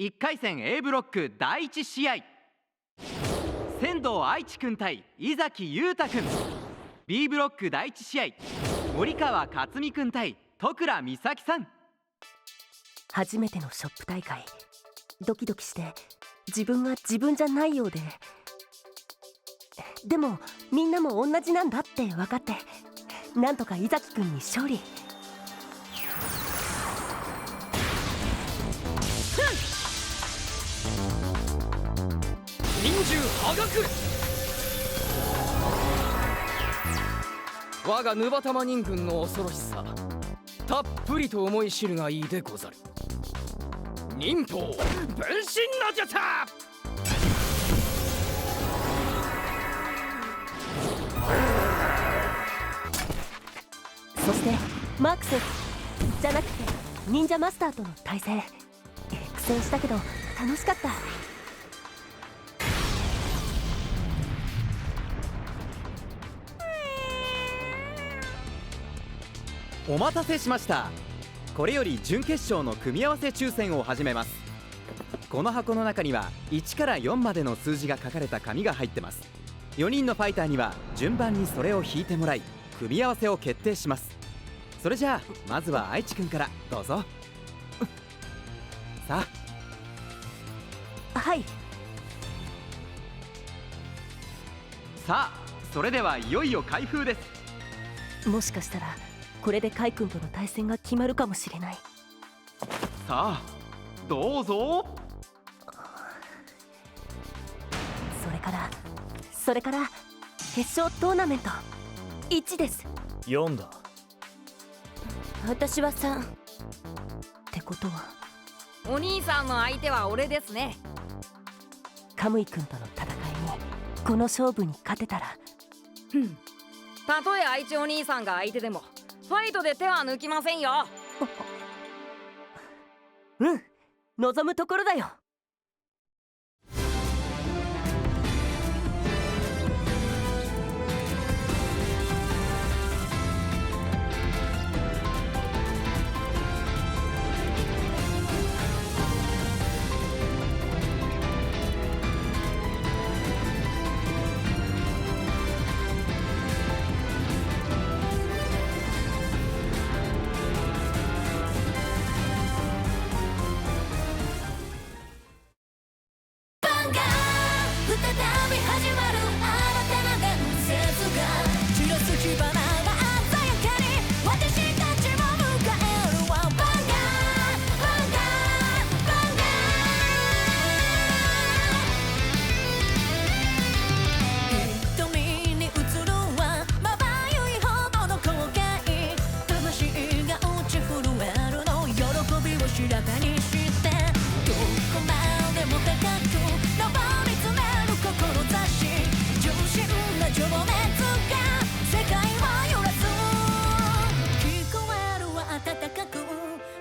1回戦 A ブロック第1試合、仙道愛知くん対井崎裕太くん。 B ブロック第1試合、森川克美くん対戸倉美咲さん。初めてのショップ大会、ドキドキして自分は自分じゃないようで、でもみんなも同じなんだって分かって、なんとか井崎くんに勝利。忍獣破学。我がヌバタマ人軍の恐ろしさ、たっぷりと思い知るがいいでござる。忍法分身の術。そしてマークスじゃなくて忍者マスターとの対戦、苦戦したけど楽しかった。お待たせしました。これより準決勝の組み合わせ抽選を始めます。この箱の中には1から4までの数字が書かれた紙が入ってます。4人のファイターには順番にそれを引いてもらい、組み合わせを決定します。それじゃあまずは愛知くんからどうぞ。さあ。はい。さあ、それではいよいよ開封です。もしかしたらこれでカイ君との対戦が決まるかもしれない。さあどうぞ。それから決勝トーナメント1です。4だ。私は3ってことはお兄さんの相手は俺ですね。カムイ君との戦いにこの勝負に勝てたら、たとえ愛知お兄さんが相手でもファイトで手は抜きませんよ。望むところだよ。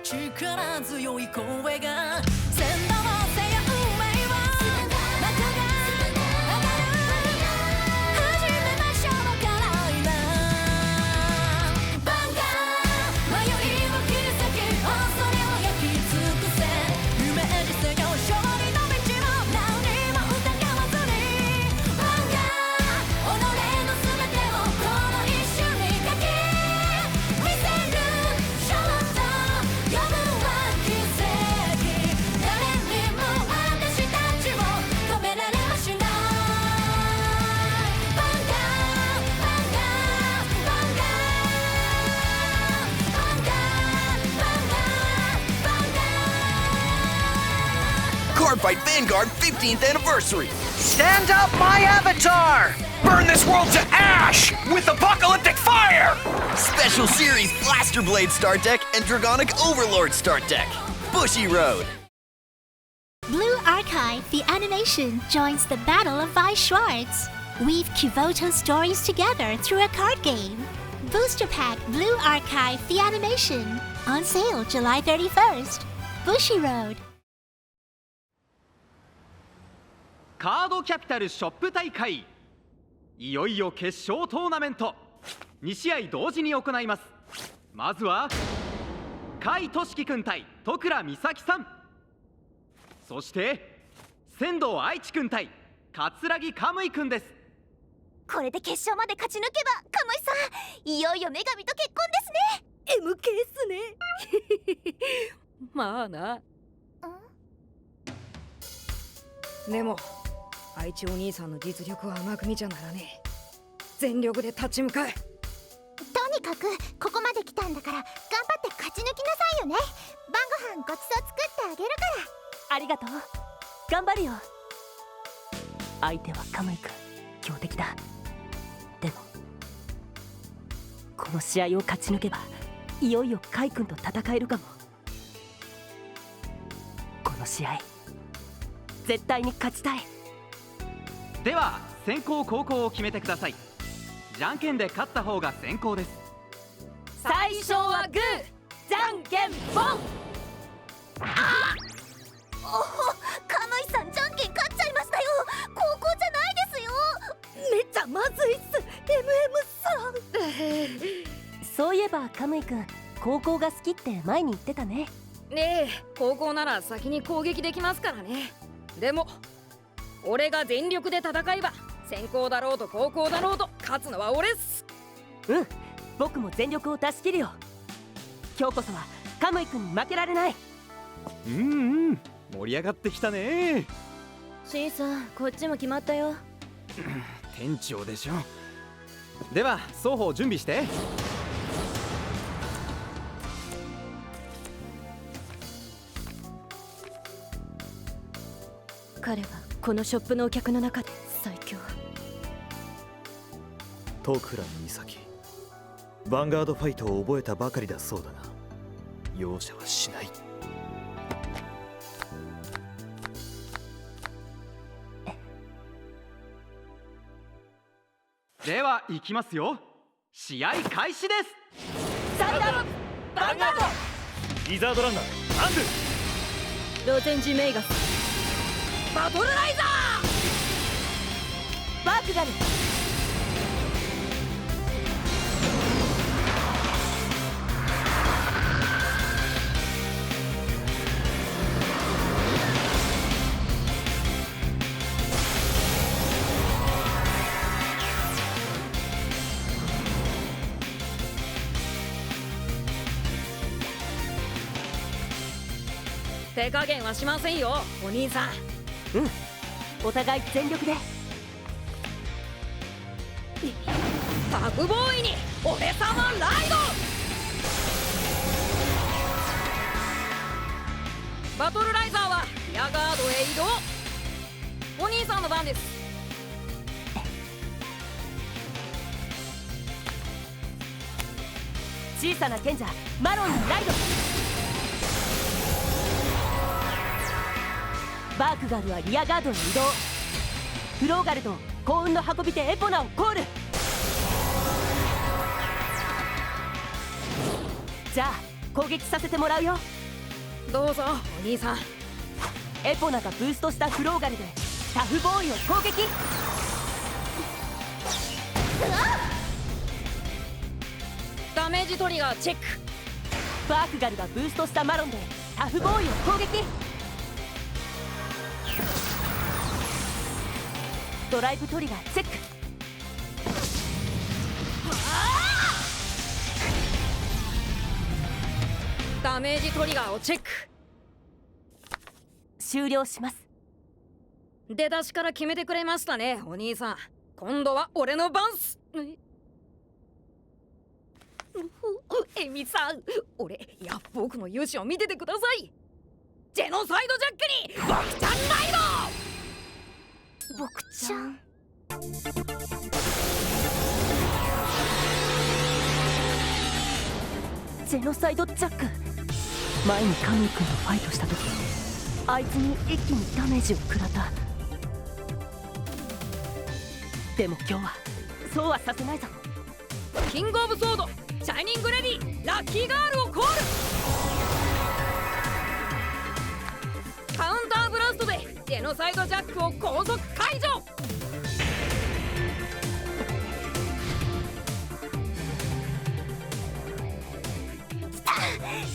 力強い声が先導をせよ運命は幕が上がる。始めましょうから今バンガー迷いを切り裂き恐れを焼き尽くせ。イメージせよ勝利の道を何にも疑わずにバンガー己の全てをこの一瞬にかけ見せる。ショート呼ぶは奇跡。誰にも私たちを止められはしない。バンガーバンガーバンガーバンガーバンガーバンガー。 Cardfight Vanguard 15th anniversary! Stand up, my avatar! Burn this world to ash with apocalyptic fire! Special Series Blaster Blade Start Deck and Dragonic Overlord Start Deck. Bushy Road. Blue Archive, the animation, joins the Battle of Weiss Schwarz. Weave Kivoto stories together through a card game. Booster Pack Blue Archive, the animation. On sale July 31st. Bushy Road. カードキャピタルショップ大会、いよいよ決勝トーナメント2試合同時に行います。まずは甲斐俊樹くん対戸倉美咲さん。そして仙道愛知くん対桂木カムイくんです。これで決勝まで勝ち抜けばカムイさん、いよいよ女神と結婚ですね。 MK っすね。まあな。でも愛知お兄さんの実力は甘く見ちゃならねえ。全力で立ち向かえ。とにかくここまで来たんだから頑張って勝ち抜きなさいよね。晩ご飯ごちそう作ってあげるから。ありがとう。頑張るよ。相手はカムイ君、強敵だ。でもこの試合を勝ち抜けばいよいよカイ君と戦えるかも。この試合絶対に勝ちたい。では先攻後攻を決めてください。じゃんけんで勝った方が先攻です。最初はグー、じゃんけんぽん。おお、カムイさんじゃんけん勝っちゃいましたよ。高校じゃないですよ。めっちゃまずいっす MM さん。そういえばカムイ君、高校が好きって前に言ってたね。ねえ、高校なら先に攻撃できますからね。でも俺が全力で戦えば先攻だろうと高校だろうと勝つのは俺っす。うん、僕も全力を出し切るよ。今日こそはカムイ君に負けられない。盛り上がってきたね。シンさん、こっちも決まったよ。店長でしょ。では双方準備して。彼はこのショップのお客の中で最強。戸倉美咲、ヴァンガードファイトを覚えたばかりだそうだが容赦はしない。では行きますよ。試合開始です。サイダーヴァンガード、リザードランナーアンド、ロゼンジメイガス、バトルライザバークガル、手加減はしませんよお兄さん。お互い全力で。タフボーイに俺様ライド。バトルライザーはリアガードへ移動。お兄さんの番です。小さな賢者マロンにライド。バークガルはリアガードに移動。フローガルと幸運の運び手エポナをコール。じゃあ攻撃させてもらうよ。どうぞお兄さん。エポナがブーストしたフローガルでタフボーイを攻撃。ダメージトリガーチェック。バークガルがブーストしたマロンでタフボーイを攻撃。ドライブトリガーチェック。ダメージトリガーをチェック。終了します。出だしから決めてくれましたねお兄さん。今度は俺の番っす。エミさん、僕の勇姿を見ててください。ジェノサイドジャックに僕ちゃんライド。僕ちゃん、ジェノサイドジャック。前にカムイ君とファイトした時、あいつに一気にダメージを食らった。でも今日はそうはさせないぞ。キングオブソードシャイニングレディラッキーガールをコール。カウンターブラストでジェノサイドジャックを高速解除。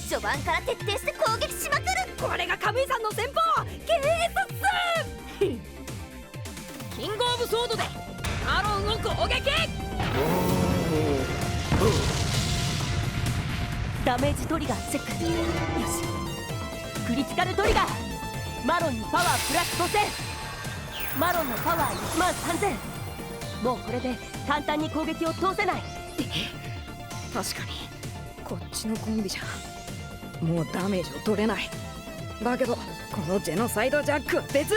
序盤から徹底して攻撃しまくる。これがカムイさんの戦法。ゲーードでマロンを攻撃。ダメージトリガーチェック。よし、クリティカルトリガー。マロンにパワープラス5000。マロンのパワー1万3000。もうこれで簡単に攻撃を通せない。確かにこっちのコンビじゃもうダメージを取れない。だけどこのジェノサイドジャックは別。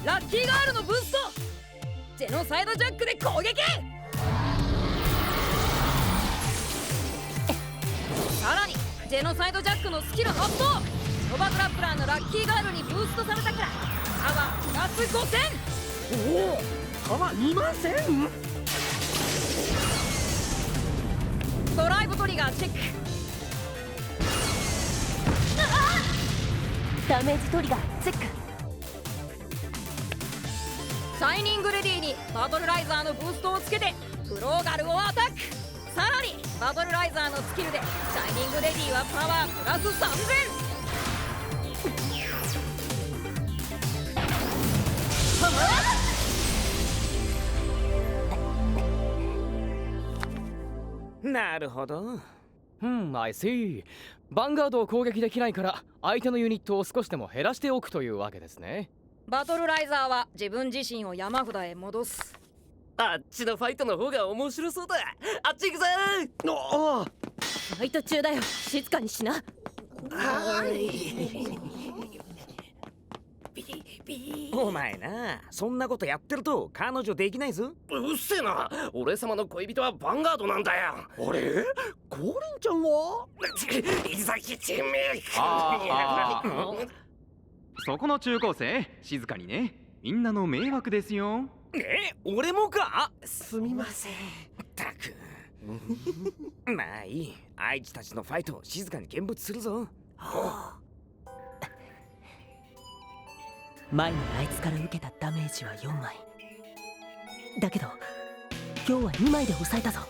ラッキーガールのブースト、ジェノサイドジャックで攻撃。さらにジェノサイドジャックのスキル発動。ノバグラップラーのラッキーガールにブーストされたからパワープラス5000。おお、パワー2万1000。ドライブトリガーチェック。ダメージトリガーチェック。シャイニングレディにバトルライザーのブーストをつけてフローガルをアタック。さらにバトルライザーのスキルでシャイニングレディはパワープラス3000。なるほど。I see。ヴァンガードを攻撃できないから相手のユニットを少しでも減らしておくというわけですね。バトルライザーは自分自身を山札へ戻す。あっちのファイトの方が面白そうだ。あっち行くぜ。おお、ファイト中だよ、静かにしな。お前な、そんなことやってると彼女できないぞ。うっせえな。俺様の恋人はヴァンガードなんだよ。あれ、コリンちゃんは伊崎チンミそこの中高生、静かにね。みんなの迷惑ですよ。俺もか。すみません。ったくまあいい、あいつたちのファイトを静かに見物するぞ。前にあいつから受けたダメージは4枚だけど、今日は2枚で抑えたぞ。よ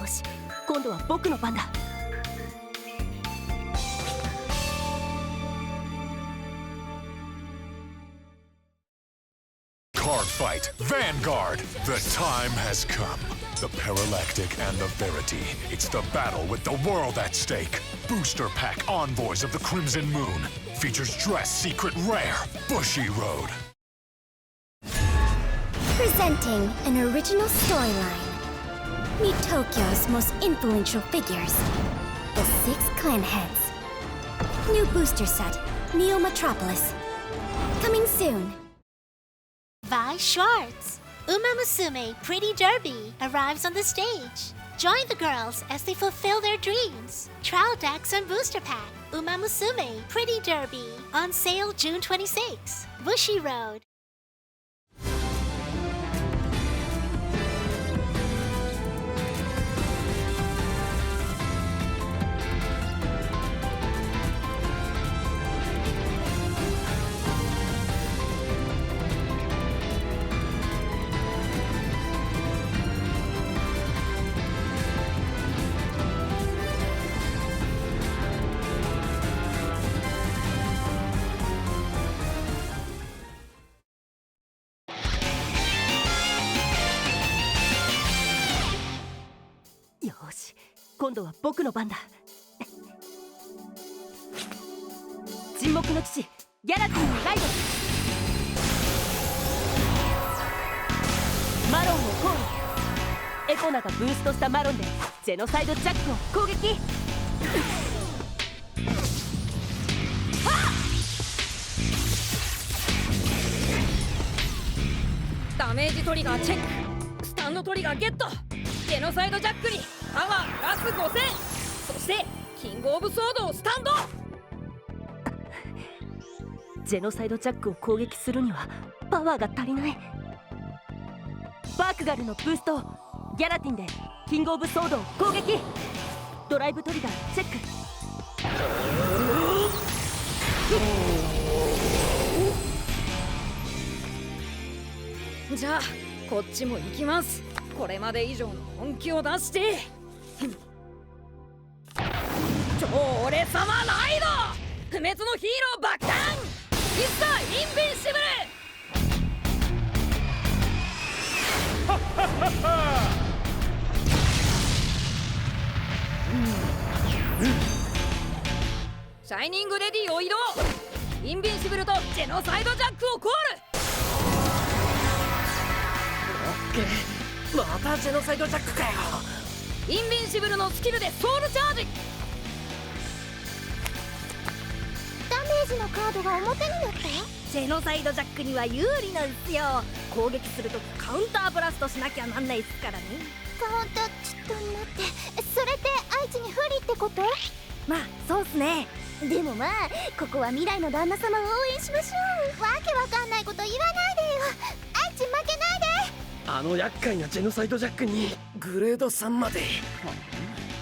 し、今度は僕の番だ。Card Fight Vanguard. The time has come. The Paralactic and the Verity. It's the battle with the world at stake. Booster Pack Envoys of the Crimson Moon. Features Dress Secret Rare, Bushy Road. Presenting an original storyline. Meet Tokyo's most influential figures, the 6 clan heads. New booster set, Neo Metropolis. Coming soon. Vi Schwartz, Uma Musume Pretty Derby arrives on the stage. Join the girls as they fulfill their dreams. Trial decks and booster pack. Uma Musume Pretty Derby on sale June 26. Bushy Road.よし、今度は僕の番だ。沈黙の父、ギャラティンにライド。マロンをコール。エコナがブーストしたマロンでジェノサイドジャックを攻撃。ダメージトリガーチェック。スタンドトリガーゲット。ジェノサイドジャックにパワープラス5000。そしてキングオブソードをスタンド。ジェノサイドジャックを攻撃するにはパワーが足りない。バークガルのブースト。ギャラティンでキングオブソードを攻撃。ドライブトリガーチェック。じゃあこっちも行きます。これまで以上の本気を出して超俺様ライド。不滅のヒーロー爆弾ミスターインビンシブル。シャイニングレディを移動。インビンシブルとジェノサイドジャックをコーまたジェノサイドジャックかよ。ル。インビンシブルのスキルでソウルチャージ。ダメージのカードが表になった。ジェノサイドジャックには有利なんすよ。攻撃するときカウンターブラストしなきゃなんないっすからね。カウンター、ちょっと待って、それって愛知に不利ってこと？まあそうっすね。でもまあここは未来の旦那様を応援しましょう。わけわかんないこと言わないでよ。愛知負けないで。あの厄介なジェノサイドジャックにグレード3まで。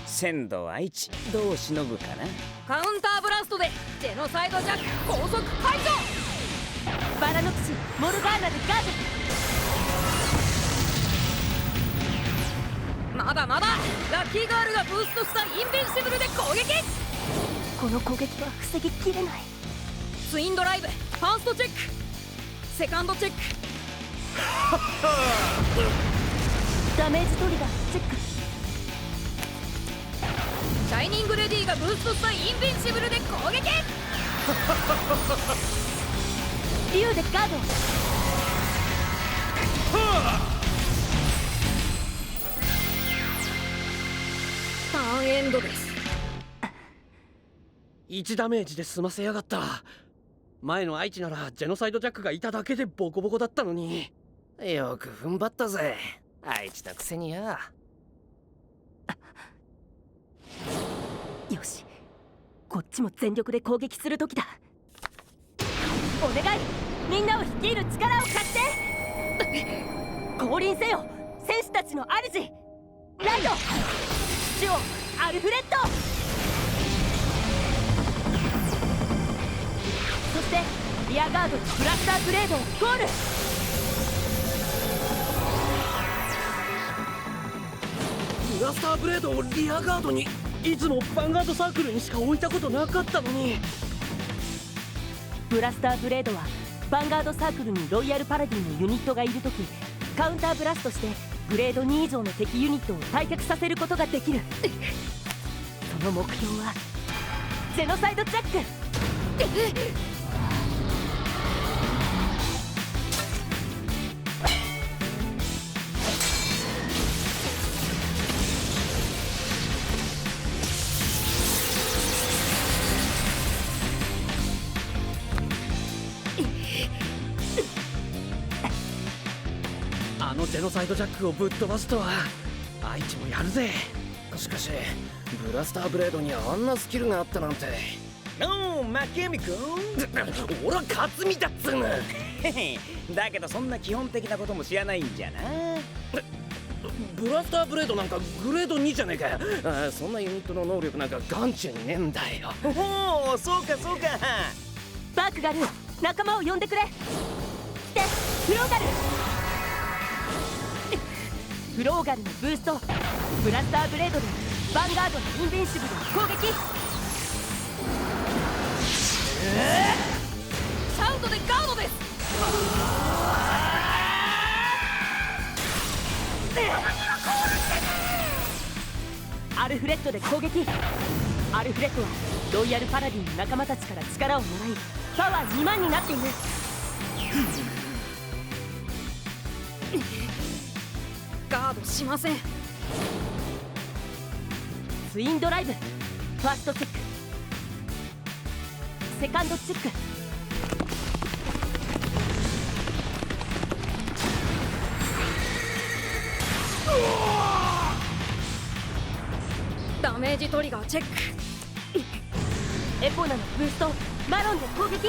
仙道愛知どうしのぐかな。カウンターブラストでジェノサイドジャック高速排除。バラノクシモルガーナでガード。まだまだ。ラッキーガールがブーストしたインビンシブルで攻撃。この攻撃は防ぎきれない。ツインドライブ、ファーストチェック、セカンドチェック。ダメージトリガーチェック。シャイニングレディがブーストしたインビンシブルで攻撃。竜でガード。ターンエンドです。1ダメージで済ませやがった。前の愛知ならジェノサイドジャックがいただけでボコボコだったのに。よく踏ん張ったぜ愛知のくせにや。よし、こっちも全力で攻撃する時だ。お願い、みんなを率いる力を貸して。降臨せよ戦士たちの主。ライド、父をアルフレッド。そしてリアガードにブラスターブレードをゴール。ブラスターブレードをリアガードに。いつもヴァンガードサークルにしか置いたことなかったのに。ブラスターブレードはヴァンガードサークルにロイヤルパラディのユニットがいるとき、カウンターブラストしてグレード2以上の敵ユニットを退却させることができる。その目標はジェノサイドジャック。あのジェノサイドジャックをぶっ飛ばすとは愛知もやるぜ。しかしブラスターブレードにあんなスキルがあったなんて。おお、マキアミ君。俺は勝見だっつうの。だけどそんな基本的なことも知らないんじゃな。ブラスターブレードなんかグレード2じゃねえかよ。そんなユニットの能力なんか眼中にねえんだよ。おお、そうかそうか。バークガル、仲間を呼んでくれ。来て、フローガル。フローガルのブースト、ブラスターブレードでヴァンガードのインビンシブルを攻撃。シャウトでガードです。アルフレッドで攻撃。アルフレッドはロイヤルパラディの仲間たちから力をもらいパワー2万になっている。ガードしません。ツインドライブ、ファーストチェック、セカンドチェック。ダメージトリガーチェック。エポナのブースト、マロンで攻撃。シ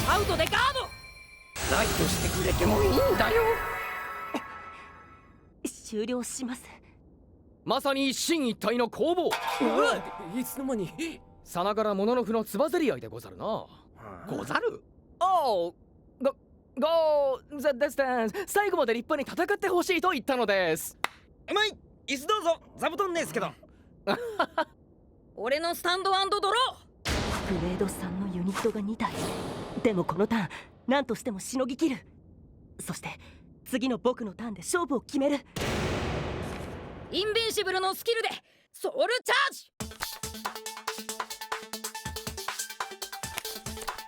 ャウトでガード。ライトしてくれてもいいんだよ。終了します。まさに一進一退の攻防。いつの間に。さながらモノノフのつばぜり合いでござるな。ござる。おう、です最後まで立派に戦ってほしいと言ったのです。うまい、椅子どうぞ。座布団ですけど。俺のスタンド&ドロー。グレード3のユニットが2体。でもこのターン何としてもしのぎきる。そして次の僕のターンで勝負を決める。インビンシブルのスキルでソウルチャージ。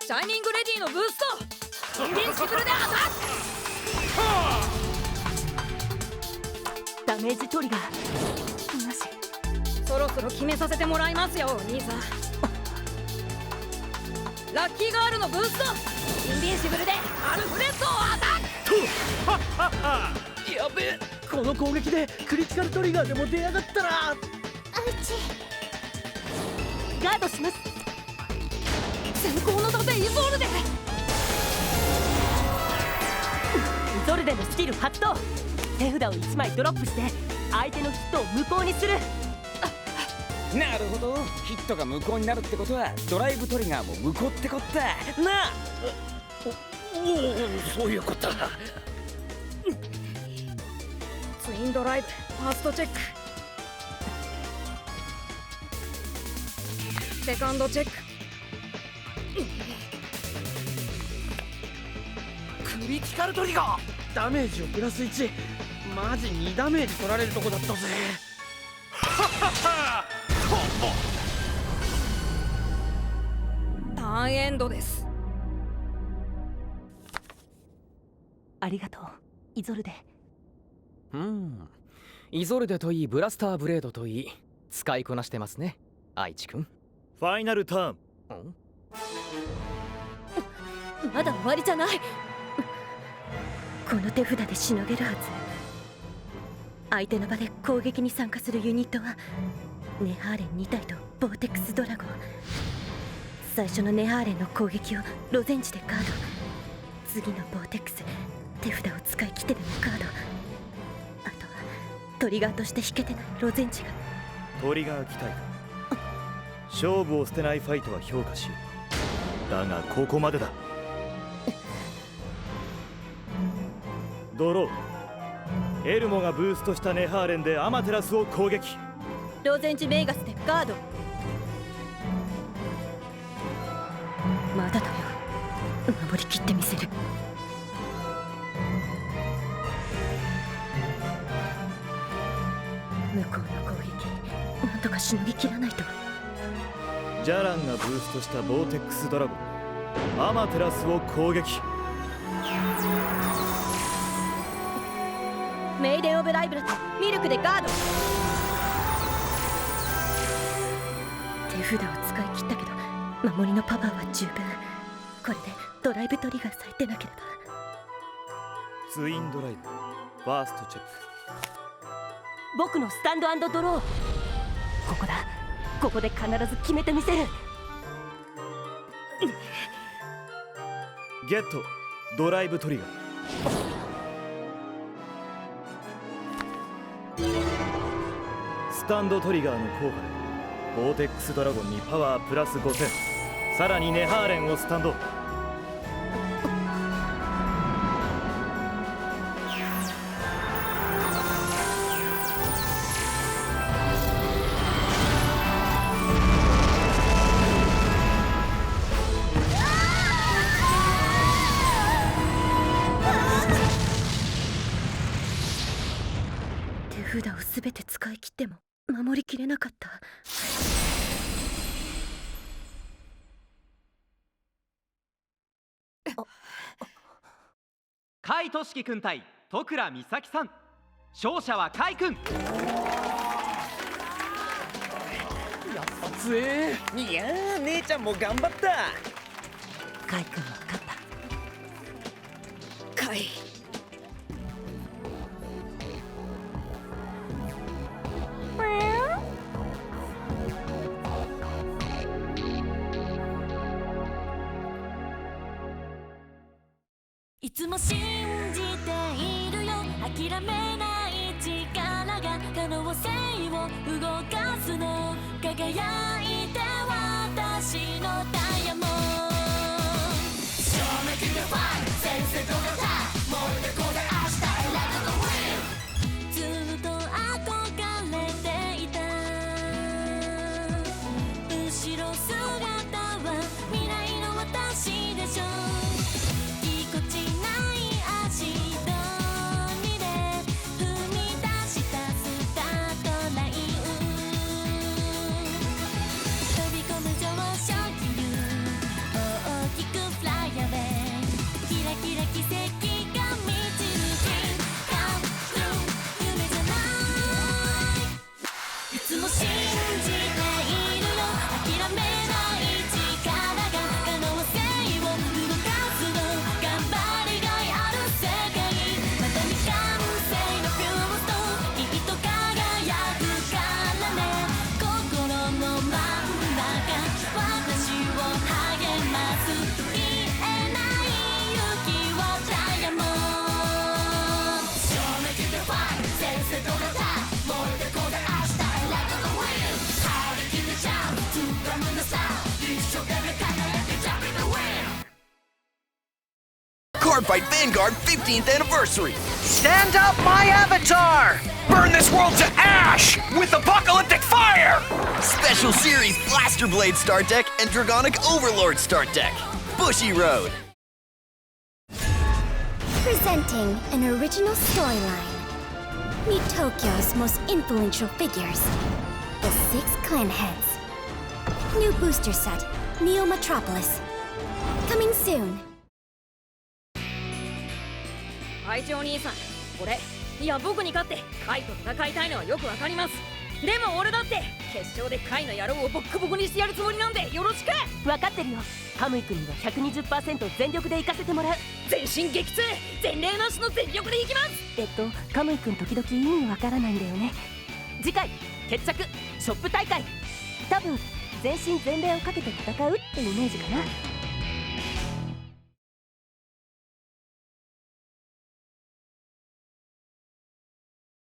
シャイニングレディのブースト。インビンシブルでアタック。ダメージトリガーなし。そろそろ決めさせてもらいますよ兄さん。ラッキーガールのブースト。インビンシブルでアルフレッドをアタック。やべえ、この攻撃でクリティカルトリガーでも出やがったら。あうちガードします。先行の盾イゾルデ。イゾルデのスキル発動。手札を1枚ドロップして相手のヒットを無効にする。なるほど、ヒットが無効になるってことはドライブトリガーも無効ってことだなあ。おお、そういうことだ。ツインドライブファーストチェック。セカンドチェック。クリティカルトリガーダメージをプラス1。マジ2ダメージ取られるとこだったぜ。ターンエンドです。ありがとうイゾルデ。イゾルデといいブラスターブレードといい使いこなしてますね愛知くん。ファイナルターン。まだ終わりじゃない。この手札でしのげるはず。相手の場で攻撃に参加するユニットはネハーレン2体とボーテックスドラゴン。最初のネハーレンの攻撃をロゼンチでガード。次のボーテックス手札を使い切ってでもガード。あとはトリガーとして引けてないロゼンチが。トリガー期待か。勝負を捨てないファイトは評価しよう。だがここまでだ。ドロー。エルモがブーストしたネハーレンでアマテラスを攻撃。ロゼンチメイガスでガード。まだだよ、守りきってみせる。向こうの攻撃なんとかしのぎきらないと。ジャランがブーストしたボーテックスドラゴンアマテラスを攻撃。メイデン・オブ・ライブルとミルクでガード。手札を使い切ったけど守りのパワーは十分。これでドライブトリガーさえ出なければ。ツインドライブファーストチェック。僕のスタンド&ドロー。ここだ、ここで必ず決めてみせる。ゲットドライブトリガー。スタンドトリガーの効果でボーテックスドラゴンにパワープラス5000、さらにネハーレンをスタンド。手札をすべて使い切っても守りきれなかった。甲斐俊樹君対戸倉美咲さん。勝者は甲斐君。やっぱ強え。いやー、姉ちゃんも頑張った。甲斐君は勝った。カイいつも信じているよ、諦めない力が可能性を動かすの。輝いて私のダイヤモンド。証明でファイト先生とのタイム、燃えてこで明日選ぶのウィン。ずっと憧れていた後ろ姿は未来の私でしょ。ぎこちない足取 Cardfight Vanguard 15th anniversary. Stand up my avatar! Burn this world to ash with apocalyptic fire! Special Series Blaster Blade Start Deck and Dragonic Overlord Start Deck. Bushy Road. Presenting an original storyline. Meet Tokyo's most influential figures, the 6 clan heads. New booster set, Neo Metropolis. Coming soon. 会長兄さん、これいや僕に勝ってカイと戦いたいのはよくわかります。でも俺だって決勝でカイの野郎をボッコボコにしてやるつもりなんでよろしく。分かってるよ。カムイ君には 120% 全力で行かせてもらう。全身激痛、前例なしの全力でいきます。カムイ君時々意味わからないんだよね。次回決着ショップ大会。多分全身全霊をかけて戦うってイメージかな。